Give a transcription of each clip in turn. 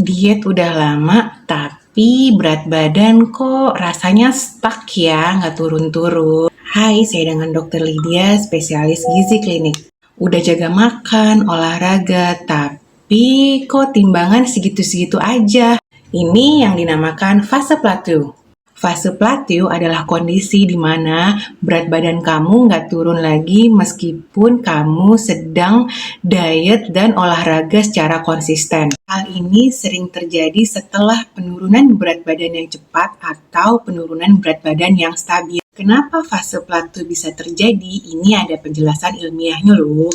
Diet udah lama, tapi berat badan kok rasanya stuck ya, nggak turun-turun. Hai, saya dengan Dokter Lydia, spesialis gizi klinik. Udah jaga makan, olahraga, tapi kok timbangan segitu-segitu aja. Ini yang dinamakan fase plateau. Fase plateau adalah kondisi di mana berat badan kamu nggak turun lagi meskipun kamu sedang diet dan olahraga secara konsisten. Hal ini sering terjadi setelah penurunan berat badan yang cepat atau penurunan berat badan yang stabil. Kenapa fase plateau bisa terjadi? Ini ada penjelasan ilmiahnya loh.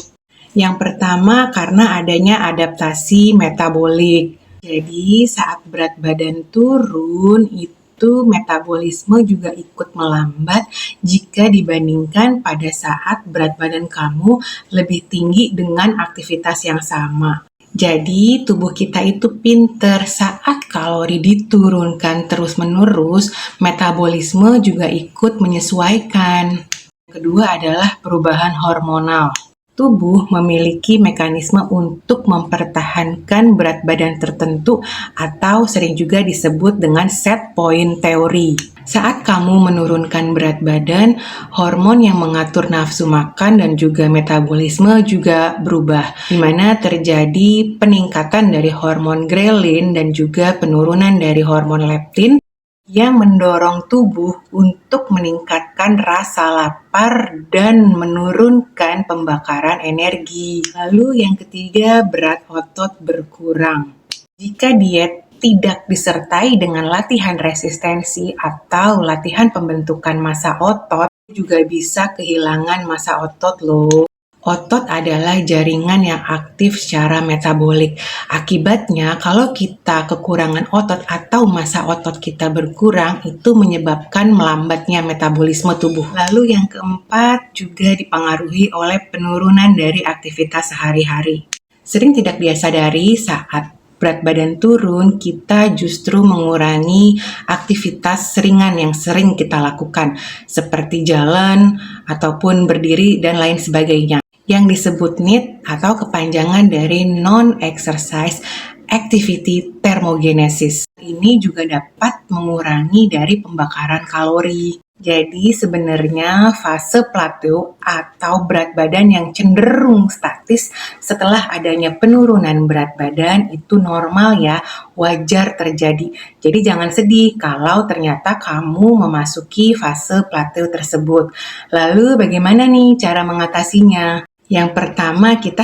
Yang pertama karena adanya adaptasi metabolik. Jadi saat berat badan turun itu metabolisme juga ikut melambat jika dibandingkan pada saat berat badan kamu lebih tinggi dengan aktivitas yang sama. Jadi tubuh kita itu pinter, saat kalori diturunkan terus-menerus, metabolisme juga ikut menyesuaikan. Kedua adalah perubahan hormonal. Tubuh memiliki mekanisme untuk mempertahankan berat badan tertentu atau sering juga disebut dengan set point teori. Saat kamu menurunkan berat badan, hormon yang mengatur nafsu makan dan juga metabolisme juga berubah, di mana terjadi peningkatan dari hormon grelin dan juga penurunan dari hormon leptin yang mendorong tubuh untuk meningkatkan rasa lapar dan menurunkan pembakaran energi. Lalu yang ketiga, berat otot berkurang. Jika diet tidak disertai dengan latihan resistensi atau latihan pembentukan massa otot, juga bisa kehilangan massa otot loh. Otot adalah jaringan yang aktif secara metabolik. Akibatnya, kalau kita kekurangan otot atau massa otot kita berkurang, itu menyebabkan melambatnya metabolisme tubuh. Lalu yang keempat juga dipengaruhi oleh penurunan dari aktivitas sehari-hari. Sering tidak disadari saat berat badan turun, kita justru mengurangi aktivitas ringan yang sering kita lakukan, seperti jalan, ataupun berdiri, dan lain sebagainya. Yang disebut NEAT atau kepanjangan dari Non-Exercise Activity Thermogenesis. Ini juga dapat mengurangi dari pembakaran kalori. Jadi sebenarnya fase plateau atau berat badan yang cenderung statis setelah adanya penurunan berat badan itu normal ya, wajar terjadi. Jadi jangan sedih kalau ternyata kamu memasuki fase plateau tersebut. Lalu bagaimana nih cara mengatasinya? Yang pertama kita